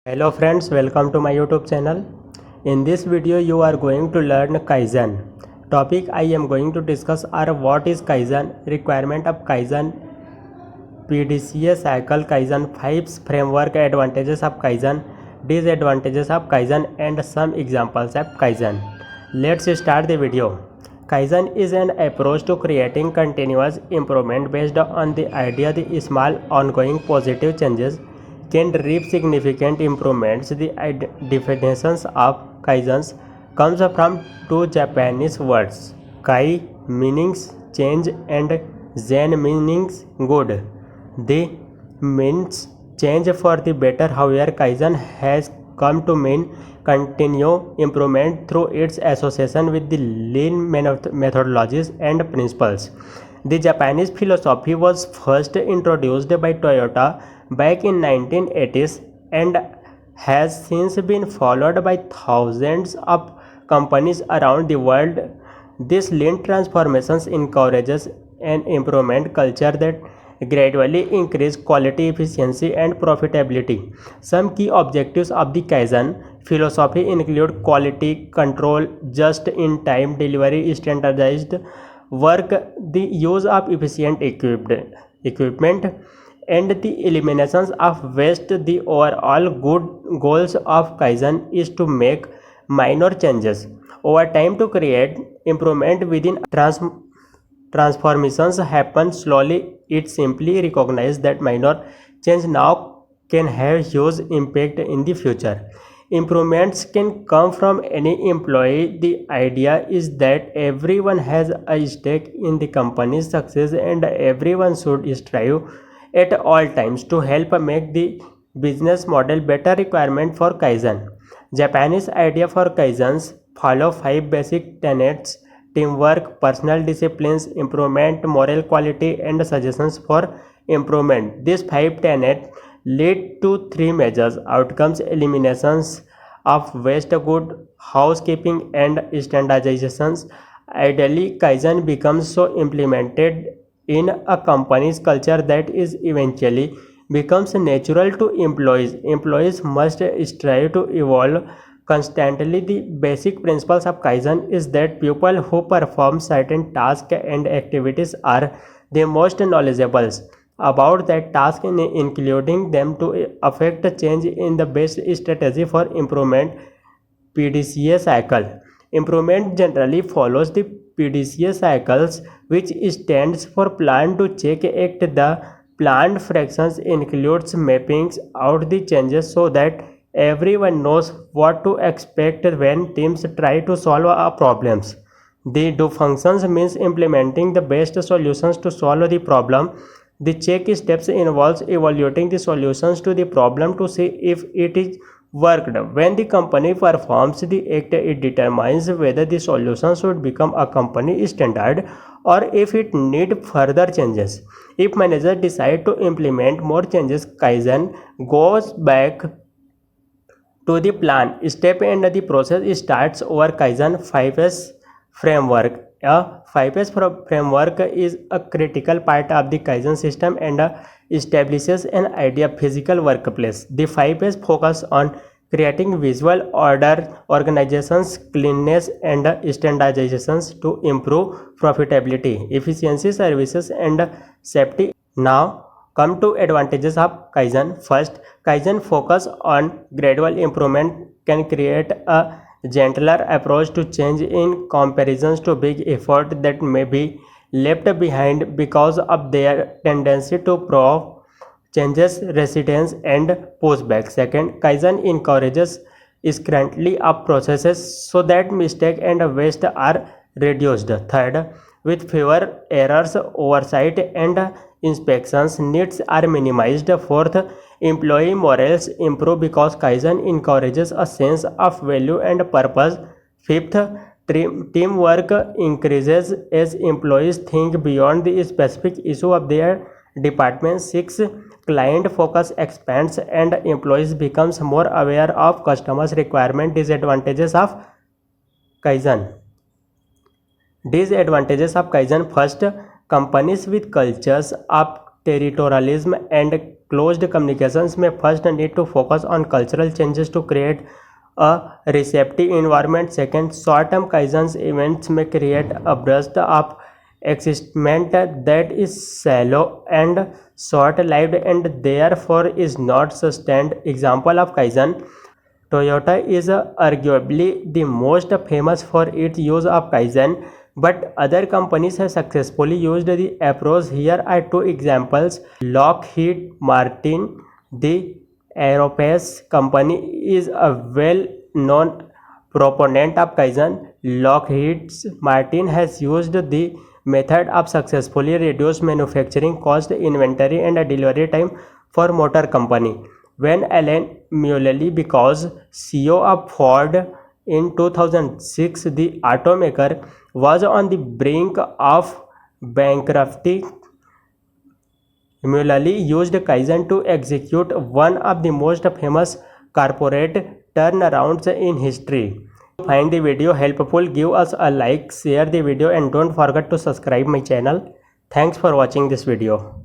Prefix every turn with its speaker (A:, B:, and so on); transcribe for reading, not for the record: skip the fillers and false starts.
A: Hello friends, welcome to my YouTube channel. In this video you are going to learn Kaizen. Topic I am going to discuss are what is Kaizen, requirement of Kaizen, PDCA cycle Kaizen, 5 framework, advantages of Kaizen, disadvantages of Kaizen and some examples of Kaizen. Let's start the video. Kaizen is an approach to creating continuous improvement based on the idea that small ongoing positive changes can reap significant improvements. The definitions of Kaizens comes from two Japanese words, Kai meanings change and Zen meanings good. The means change for the better, however, Kaizen has come to mean continue improvement through its association with the lean methodologies and principles. The Japanese philosophy was first introduced by Toyota back in 1980s and has since been followed by thousands of companies around the world. This lean transformations encourages an improvement culture that gradually increase quality, efficiency and profitability. Some key objectives of the Kaizen philosophy include quality control, just-in-time delivery, standardized work, the use of efficient equipment, and the eliminations of waste. The overall good goals of Kaizen is to make minor changes over time to create improvement within transformations happen slowly. It simply recognizes that minor change now can have huge impact in the future. Improvements can come from any employee. The idea is that everyone has a stake in the company's success and everyone should strive at all times to help make the business model better. Requirement for Kaizen. Japanese idea for Kaizens follow 5 basic tenets: teamwork, personal disciplines, improvement, moral quality, and suggestions for improvement. These 5 tenets lead to 3 measures: outcomes, eliminations of waste, good housekeeping, and standardizations. Ideally, Kaizen becomes so implemented in a company's culture that is eventually becomes natural to employees. Employees must strive to evolve constantly. The basic principles of Kaizen is that people who perform certain tasks and activities are the most knowledgeable about that task, including them to affect change in the best strategy for improvement. PDCA cycle. Improvement generally follows the PDCA cycles, which stands for plan to check act. The planned fractions includes mapping out the changes so that everyone knows what to expect when teams try to solve a problems. The do functions means implementing the best solutions to solve the problem. The check steps involves evaluating the solutions to the problem to see if it is worked. When the company performs the act, it determines whether the solution should become a company standard or if it need further changes. If manager decide to implement more changes, Kaizen goes back to the plan step and the process starts over. Kaizen 5S framework. A 5S framework is a critical part of the Kaizen system and establishes an idea physical workplace. The 5S focus on creating visual order, organizations, cleanness and standardizations to improve profitability, efficiency, services and safety. Now come to advantages of Kaizen. First, Kaizen focus on gradual improvement can create a gentler approach to change in comparisons to big effort that may be left behind because of their tendency to prove changes, resistance and pushback. Second, Kaizen encourages scrutiny of processes so that mistake and waste are reduced. Third, with fewer errors, oversight and inspections needs are minimized. Fourth, employee morals improve because Kaizen encourages a sense of value and purpose. Fifth, teamwork increases as employees think beyond the specific issue of their department. Six, client focus expands and employees becomes more aware of customers' requirement. Disadvantages of Kaizen. Disadvantages of Kaizen. First, companies with cultures of territorialism and closed communications may first need to focus on cultural changes to create a receptive environment. Second, short-term Kaizen events may create a burst of excitement that is shallow and short-lived and therefore is not sustained. Example of Kaizen: Toyota is arguably the most famous for its use of Kaizen, but other companies have successfully used the approach. Here are two examples. Lockheed Martin, the aerospace company, is a well-known proponent of Kaizen. Lockheed Martin has used the method of successfully reduce manufacturing cost, inventory, and delivery time for motor company. When Alan Mulally becomes CEO of Ford in 2006, the automaker was on the brink of bankruptcy. Mulally used Kaizen to execute one of the most famous corporate turnarounds in history. Find the video helpful, give us a like, share the video, and don't forget to subscribe my channel. Thanks for watching this video.